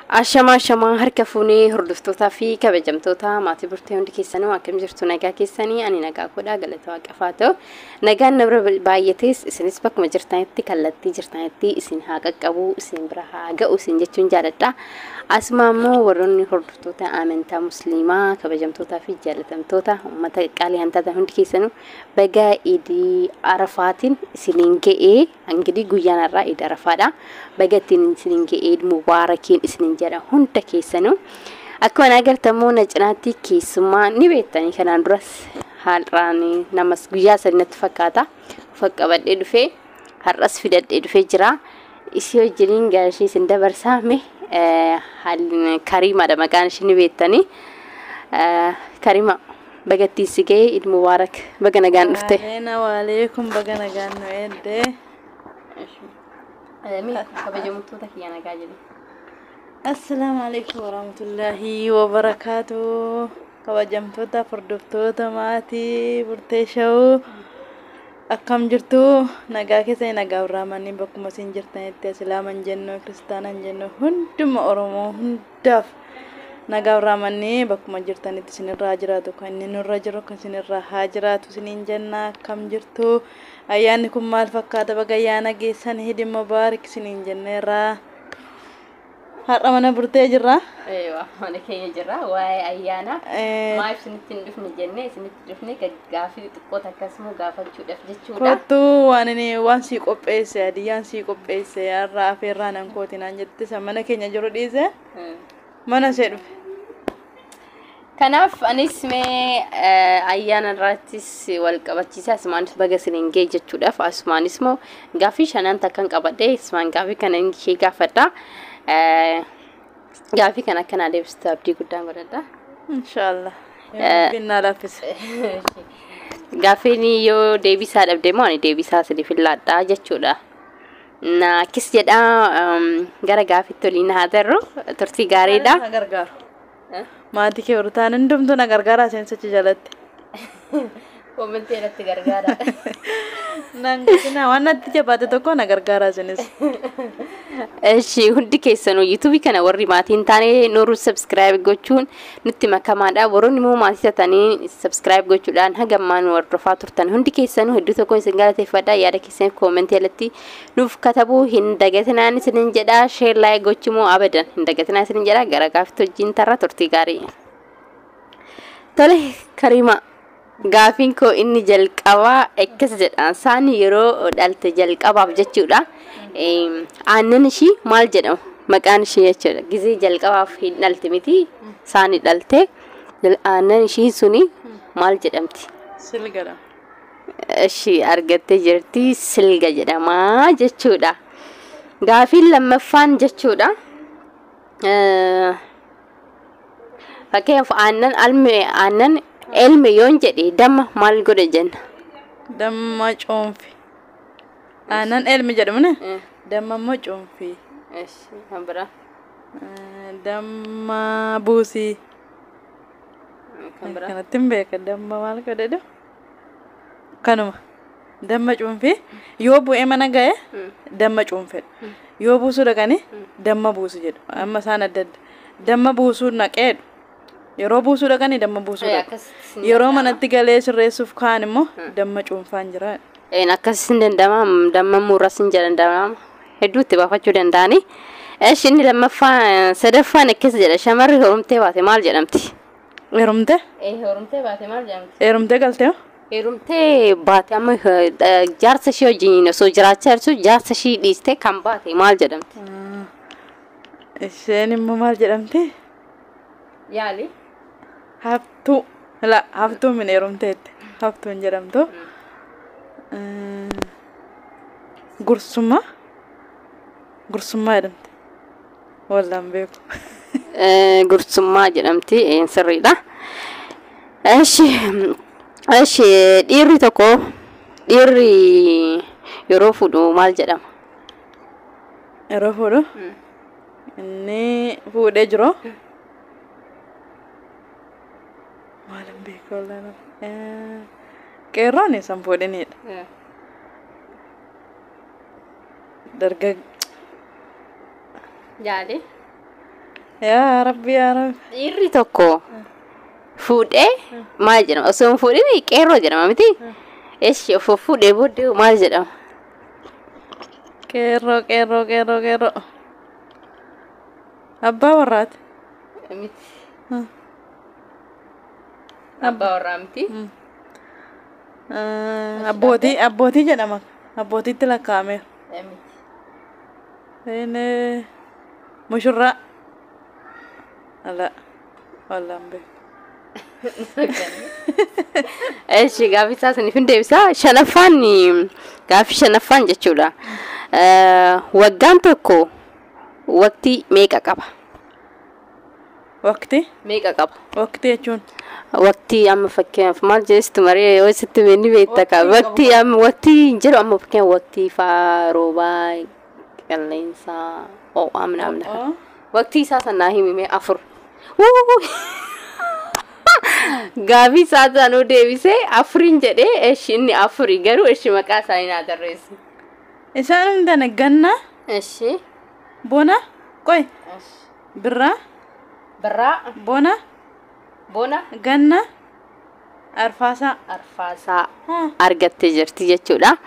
Ashama harka fuunee hordoftoota fi kabajamtoota maatii burtee hundi keessanuu akkam jirtu nagaa keessanii ani nagaa godhaa galata waaqafaa ta'u nagaan nabra baay'atees isinis bakkuma jirtanitti kallattii jirtanitti isin haa qaqqabu isin bira haa ga'u isin jechuun jaaladha. Asuma immoo warroonni hordoftoota amantaa musliimaa kabajamtootaa fi jaalatamtoota uummata qaalii hantaata hundi keessanuu baga idii arafaatiin isiniin ga'ee hangidii guyyaan irraa idii arafaadha. Baga ittiin isiniin ga'ee mubaarakiin isiniin jara hunda keessanuu akkuma agartamoo na cinaatti keessummaa ni beektanii kanaan duras haalraan namas guyyaa sanatti fakkaata faqqabadhee dhufee har'as fidadhee dhufee jira isii wajjiniin gaashii isin dabarsaame haalli Kariimaadha maqaan ishee ni beektanii Kariima bagattii si ga'ee Eid Mubaarak baga nagaan dhufte. Waalaikum baga nagaan nu eedde. Kabajamtoota kiyya nagaa jedhu. Assalamualaikum warahmatullahi wabarakatuh. Kabajamtoota hordoftoota maatii burtee shawuu akkam jirtu nagaa keessa nagaa urraamanii bakkuma isin jirtanitti islaaman jennu kiristaanan jennu hunduma oromoo hundaaf nagaa urraamanii bakkuma jirtanitti isinirraa jiraatu kan inni nurra jiru kan isinirraa haa jiraatu isiniin jenna akkam jirtu ayyaanni kun maal fakkaata baga ayyaana geessan Eid Mubaarak isiniin jenneerraa. Har'a mana burtee jirra. Mana keenya jirra. Waa'ee ayyaana maaf isinitti hin dhufne jennee isinitti dhufne gaaffii xiqqoota akkasuma gaafachuudhaaf jechuudha. Kottu waan sii qopheesse adiyyaan sii qopheesse har'a afeerraa nan kootinaan jette mana keenya jiru dhiise mana see dhufe. Kanaaf anis mee ayyaana irrattis wal qabachiisaa asumaanis baga isiniin ga'e jechuudhaaf asumaanis moo gaaffii shanan takkan qabadhee asumaan gaaffii kana ishee gaafadha. Gaaffii kana akkanaa deebistuu abdii guddaan godhadha. Inshallah. Binnaa laaffise. Gaaffiin yoo deebisaa dhabde moo ani deebisaa siif laadhaa jechuudha. Akkis jedhaa gara gaaffiitti waliin haa tarru turtii gaariidha. Na gargaaru. Maatii kee urtaan hundumtuu na gargaaraa seensachi jalatti. Koomenti irratti gargaara. Nangina waan natti jabaate tokko na gargaaraa isinis. Eshi hundi keessanuu YouTube kana warri maatiin taane nuruu subscribe gochuun nutti makamaadha. Warroonni immoo maatii taatanii subscribe gochuudhaan hagammaan hordofaa turtan hundi keessanuu hedduu tokko isin galateeffadha. Yaada keessaniif koomenti irratti nuuf katabuu hin dagatinaan isinin jedha. Share like gochuu abadan hin dagatinaan isinin jedha. Gara gaaffiitti wajjin tarra turtii gaarii. Tole Kariima. Gaaffiin koo inni jalqabaa akkas jedhaan saani yeroo dhalte jalqabaaf jechuudha. Aannan ishii maal jedhamu maqaan ishee jechuudha. Gizee jalqabaaf hin dhalte miti saani dhalte aannan ishii suni maal jedhamti? Silgadha. Ishii argattee jirti silga jedhamaa jechuudha. Gaaffiin lammaffaan jechuudha. Fakkeenyaaf aannan elme yoon jedhe damma maal godha jenna? Damma cuunfi. Aannan elme jedhamune? Damma immoo cuunfi. Eshi kan biraa? Damma buusii. Kan biraa? Kanatti hin beeka damma maal godhedha? Kanuma. Damma cuunfi. Yoo bu'ee mana ga'e damma cuunfedha. Yoo buusuu dhaqani damma buusu jedhu. Amma isaan adda adda. Damma buusuu naqeedhu. Yeroo buusuu dhaqanii damma buusuu dhaqu. Yeroo manatti galee sirreessuuf kaan immoo damma cuunfaan jira. Akkas hin danda'amu damma murras hin danda'amu. Hedduutti baafachuu danda'ani. Eshi inni lammaffaa sadaffaan akkas jedha shamarri horumtee baate maal jedhamti? Heerumtee? Horumtee baate maal jedhamti? Heerumtee galtee hoo? Heerumtee baate amma jaarsa ishee wajjin osoo jiraachaa jirtu jaarsa ishee dhiistee kan baate maal jedhamti? Isheen immoo maal jedhamti? Yaali? Haftuu. Haftuu min heerumteetti. Haftuun jedhamtu. Gursummaa. Gursummaa jedhamti. Wallaan beeku. Gursummaa jedhamti sirriidha. Eshi dhiirri tokko dhiirri yeroo fuudhu maal jedhama? Yeroo fuudhu? Inni fuudhee jiru. Maalan beeku wallaan. Qeerroon isaan fuudhinidha. Dargag. Yaali? yaa rabbi yaa rabbi. Dhiirri tokko fuudhee maal jedhama? Osoo hin fuudhin qeerroo jedhama miti? Eeshi of fuudhee booddee maal jedhama? Qeerroo. Abbaa warraati. Miti. Abbaa warraa miti? Abbootii jedhama. Abbootiitti lakkaa'ameera. Miti. Mushurraa. Ala. Wallaan beeku. Eeshi gaaffii isaa saniif hin deebisaa. Shanaffaan gaaffii shanaffaan jechuudha. Waggaan tokko waqtii meeqa qaba? Waqtii? Meeqa qaba? Waqtii jechuun? Waqtii amma fakkeenyaaf maal jeestu maree yoo sitti menni beekta qaba. Waqtii jedhu amma fakkeenyaaf waqtii faa roobaa qilleensaa ho'aa minamna. Waqtii isaa sanaa himime 4. Gaaffii isaa sanuu deebisee 4 jedhee eeshi inni 4 garuu eeshi maqaa isaanii naa tarreessi. Isaan hundana ganna. Eeshi. Bona. Qoy. Birraa. Bona. Ganna. Arfaasaa argattee jirti jechuudha.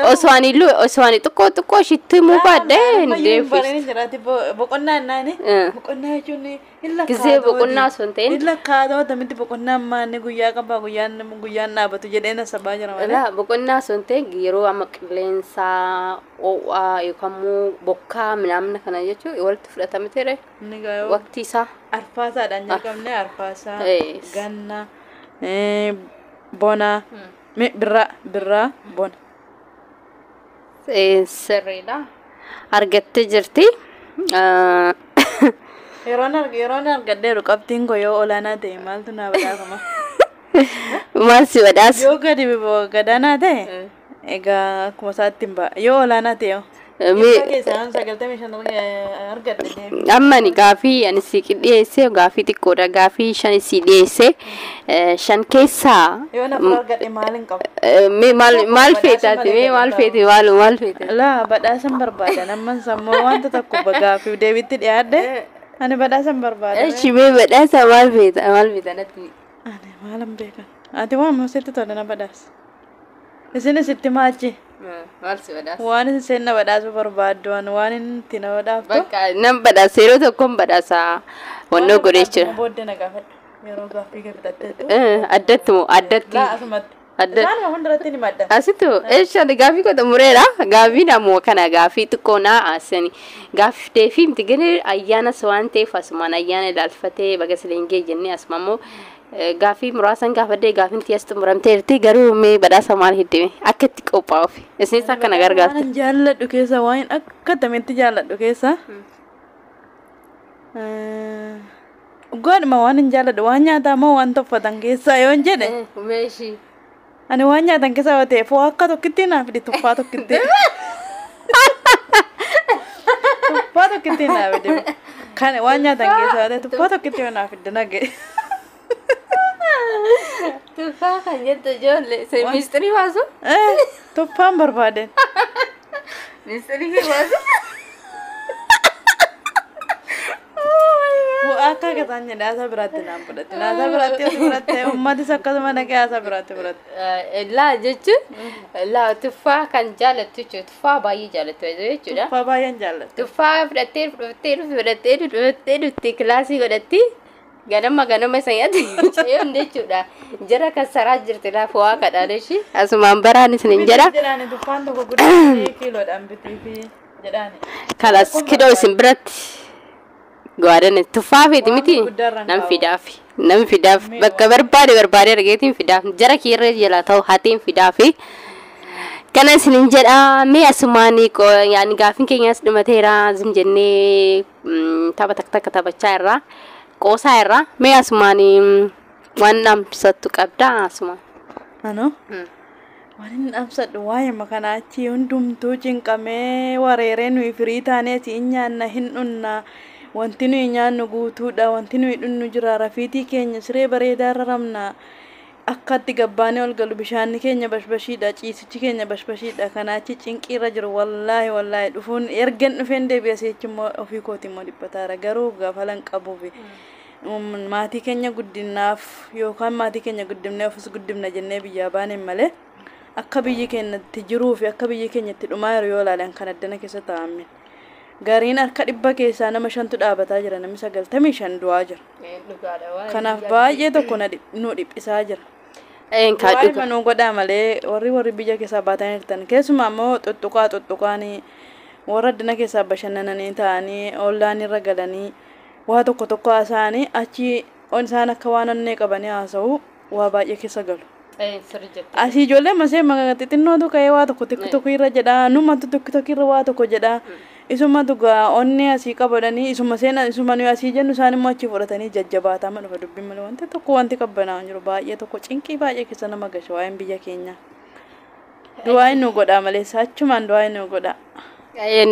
Osoo ani xiqqoo shitti muu baadhee hin deebisu. Boqonnaa naani. Boqonnaa jechuun Gisee boqonnaa sun ta'in. Illa kaadoo tamitti boqonnaa maanni guyyaa qabaa guyyaan dhaabatu jedheen sabaa jira malee. Ila boqonnaa sun ta'in yeroo amma qilleensaa ho'aa yookaan immoo bokkaa minamna kana jechuun walitti fudhatame ture. Waqtii isaa. Arfaasaadhaan jalqabnee arfaasaa. Ganna. Bona. Birraa. Bona. Sirriidha. Argattee jirti. Yeroon argadheeru qabxiin koo yoo olaanaa ta'e maaltu naa badhaafama? Maal si badhaasa? Yoo gadaanaa ta'e egaa akkuma isaatti hin ba'a. Yoo olaanaa ta'e keessaan 95 argadhe deemi. Ammani gaaffii ani si dhiyeessee gaaffii xiqqoodha. Gaaffii 5 si dhiyeessee 5 keessaa yoo nafa argadhe maal hin qabu? Maal feetaati? Maal feete? Laa badhaasan barbaadan amman sammuu wanta tokko gaaffiif deebitti dhiyaadhe ani badhaasan barbaada. Eeshi mee badhaasa maal feeta natti? Ani maalan beekan? Ati waan masitti tole na badhaasa. Isinis itti maachi? Maal si badhaasa? Waan isin na badhaasu barbaaddu waan itti na badhaaftu? Bakka nan badhaasa yeroo tokkoon badhaasa wannoo godhee jira. Booddee na gaafadhu. Yeroo gaaffii gaafadhatteetu. Addatti moo addatti? Laa asumatti. Isaan hundarratti ni madda. Asitu eeshaan gaaffii kota mureera. Gaaffiin ammoo kana gaaffii xiqqoo naa asani. Gaaffii deefii miti gani ayyaanas waan ta'eef asumaan ayyaana ilaalfatee baga silengee jennee asuma ammoo gaaffii muraasan gaafadhee gaaffiin tiyas xumuramteerti garuu mee badhaasa maal hiddime akka itti qophaa'uuf isinis akka na gargaarte. Waan jaalladhu keessa waan akka tamitti jaalladhu keessa. Godhuma waan hin jaalladhu waan nyaataa moo waan toffatan keessaa yoon jedhe. Meeshii. Ani waan nyaatan keessa yoo ta'e foo akka tokkitti naaf fidi tuffaa tokkitti. Tuffaa tokkitti naaf fidi. Kan waan nyaatan keessa yoo ta'e tuffaa tokkitti yoo naaf fidi nagee. Tuffaa kan jettu ijoollee se mistirii baasu? Tuffaan barbaadeen. Mistirii baasu? Akka kataan jedhe asa biraatti naan fudhatte. Asa biraatti as fudhatte uummatis akkasuma dhaqee asa biraatti fudhatte. Laa jechuun laa tuffaa kan jaallattu jechuudha. Tuffaa baay'ee jaallattu jechuudha. Tuffaa baay'een jaallattu. Tuffaa fudhattee dhufte kilaasii godhatti ganama sanyaatti ceeyoon jechuudha. Jara kan saraa jirti laafuu waa kadhaaneshi asumaan baraan isin jedha. Jedhaani tuffaan tokko guddaa kiiloodhaan bitii fi jedhaani. Kalas kidoo isin biratti. Gaadan tuffaa feeti miti nam fidaaf bakka barbaade argeetiin fidaaf jara kiirree jala ta'u hatiin fidaafi kana isinin jedha mee asumaanii yaani gaafin keenyas dhumateera zim jennee tapha takka taphachaa irraa qoosaa irraa mee asumaanii waan dhamsattu qabda asumaan. Ano? Waan hin dhamsadhu waa'ee makanaa achi hundumtuu cinqamee wareeree nuyi firii taanee si nyaanna hin dhunna. Wanti nuyi nyaannu guutuudha. Wanti nuyi dhunnu jira. Rafiitii keenya siree bareedaa irra ramna. akkatti gabbaanee ol galu bishaanni keenya bashbashiidha ciisichi keenya bashbashiidha kanaachi cinqiirra jiru wallaahi dhufuun ergen dhufeen deebi'asee immoo ofii kooti immoo dhibbataara garuu gaafalan qabuufi maatii keenya guddinaaf yookaan maatii keenya guddimnee ofis guddimna jennee biyyaa baaneen malee akka biyyi keenyatti jiruu fi akka biyyi keenyatti dhumaa jiru yoo ilaalan kan addana keessa taa'amin gariin harka 100 keessaa nama 5tu dhaabataa jira namni 95 du'aa jira. Kanaaf baay'ee tokko nu dhiphisaa jira. Waa'ee manuu godhaa malee warri biyya keessaa baatanii jirtan keessumaa immoo tuttuqaanii warra addana keessaa bashannananii ta'anii ollaan irra galanii waa tokko haasa'anii achi isaan akka waan onnee qabanii haasa'u waa baay'ee keessa galu. Asii ijoollee masee xixinnootu ka'ee waa tokko irra jedhaa numatu tokko irra waa tokko jedhaa. Isuma duga onnee asii qabadanii isuma nuyi asii jennu isaan immoo achi fudhatanii jajjabaataa ma dhufa dubbiin malee wanti qabbanaa jiru baay'ee tokko cinqii baay'ee keessa nama gasha waa'een biyya keenya. Du'aan nu godhaa malee saachumaan du'aan nu godhaa.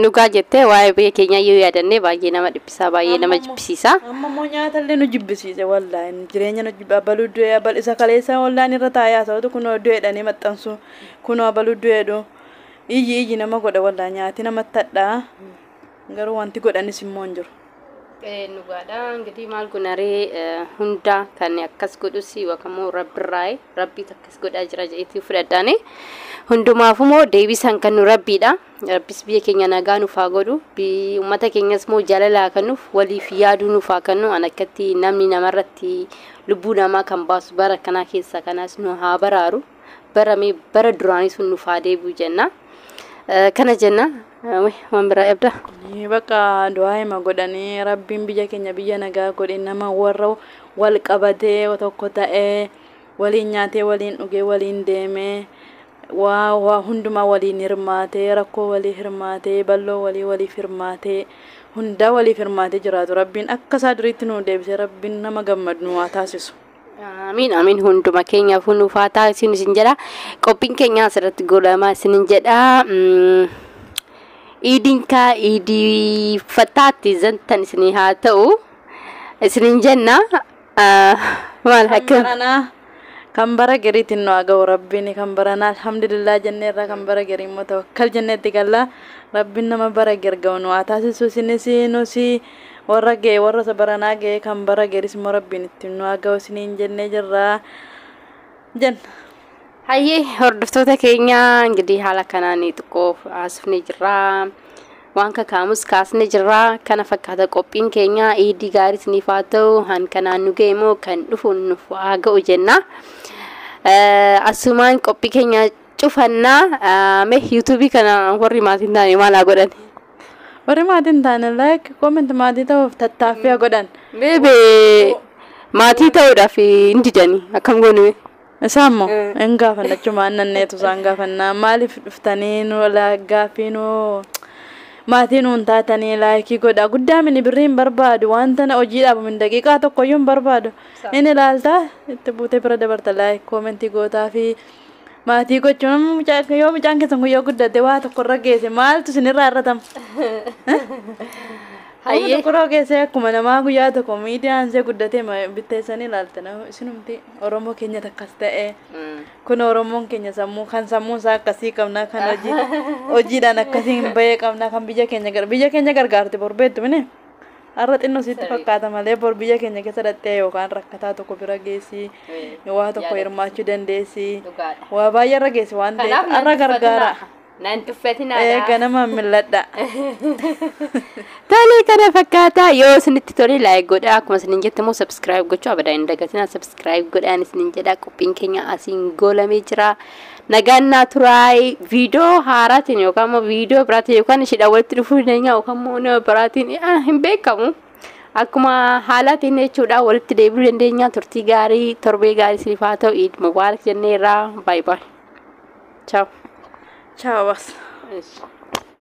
Nugaa jettee waa'ee biyya keenya yoo yaadannee baay'ee nama dhiphisaa baay'ee nama jibbisiisa. Amma immoo nyaatallee nu jibbisiise wallaahi jireenya nu jibba abaluu du'ee abal isa kaleessa wallaan irra taa'ee haasa'utu kunoo du'eedhanii maxxansu kunoo abaluu du'eedhu. Iyyi nama godha wallaahi nyaati namatti tadhaa garuu wanti godhanis immoo hin jiru. Nugaadha እንግዲህ maal gunaree hunda kan akkas godhus yookaan rabbiirraa rabbiitu akkas godhaa jira jeetii fudhadhaane hundumaafumoo deebisan kan nu rabbiidha rabbis biyya keenya nagaa nuuf haa godhu uummata keenyas moo jaalalaa kan nuuf waliif yaaduu nuuf haa kennu an akkatti namni namarratti lubbuu namaa kan baasu bara kanaa keessa kanaas nu haa baraaru bara duraanii sun nuuf haa deebi'u jenna. Kana jenna waan biraa ebda bakka du'aa hima godhanii rabbiin biyya keenya biyya nagaa godhe nama warra wal qabatee tokko ta'ee waliin nyaatee waliin dhugee waliin deemee waa hundumaa waliin hirmaatee rakkoo walii hirmaatee balloo waliif hirmaatee hunda waliif hirmaatee jiraatu rabbiin akka isaa duriitti nu deebisee rabbiin nama gammadu nu haa taasisu. Amin hunduma keenya funuufaa taasisu isin jedha qophiin keenya asirratti godhama isin jedha idinka idi fataatti zantan isin haa ta'u isin jenna maal hakkana kan bara gariitiin nu haa ga'u rabbiin kan barana alhamdulillah jenneerra kan bara garii immoo tawakkal jenneetti galla rabbiin nama bara garga'u nu haa taasisu isinis nusi warra sabaranaa ga'e kan bara garis immoo rabbiin itti nu haa ga'u isiniin jennee jirra jenna. Hayyee hordoftoota keenya እንግዲህ haala kanaan xiqqoo asfne jirra waan kakaamus kaasne jirra kana fakkaata qophiin keenya iidii gaarii isiniif haa ta'u han kanaan nu ga'e immoo kan dhufu nuuf haa ga'u jenna. Asumaan qophii keenya cufannaa mee YouTube kana warri maatiin taane maal haa godhan? Warri maatiin taane like comment maatii ta'uuf tattaaffii haa godhan. Bebe maatii ta'uudhaaf hin didanii akkam goonu? Isaammoo hin gaafannachuma annanneetu isaan gaafannaa maaliif dhuftanii nu gaaffii nu maatii nuun taatanii laayikii godhaa guddaa mini birriin barbaadu wanta na hojiidhaaf min daqiiqaa tokkoyyuu hin barbaadu inni ilaaltaa itti buutee bira dabarta laayik koomentii gootaa fi maatii gochuun yoo mucaan keessan guyyoo guddate waa tokko irra geesse maaltu isinirraa irratama. Hayyee tokko geesse akkuma namaa guyyaa tokko miidiyaan see guddatee bitteessanii ilaaltan isinumti Oromoo keenya takkas ta'e kun Oromoon keenya sammuun isaa akkasii qabna kan hojiidhaan akkasiin bahee qabna kan biyya keenya gargaarte borbeettu mine har'a xinnoo sitti fakkaata malee bor biyya keenya keessa dhattee yookaan rakkataa tokko bira geessi waa tokko hirmaachuu dandeessi waa baay'ee irra geessi waan ta'eef har'a gargaara. Nan tuffatina ganama milladha. Tole kana fakkaata yoo isinitti tole like godhaa akkuma isinin jette immoo subscribe gochuu abadaa hin dagatinaa subscribe godhaan isinin jedha qophiin keenya asiin goolamee jira. Nagaan naa turaay viidiyoo haaraatiin yookaan immoo viidiyoo biraatiin yookaan ishidhaan walitti dhufuu dandeenya yookaan immoo nama biraatiin hin beekamu. Akkuma haalaatiin jechuudha walitti deebi'uu dandeenya turtii gaarii torbee gaarii isiniif haa ta'u Eid Mubaarak jenneerra bye bye. Ciao. Ciao.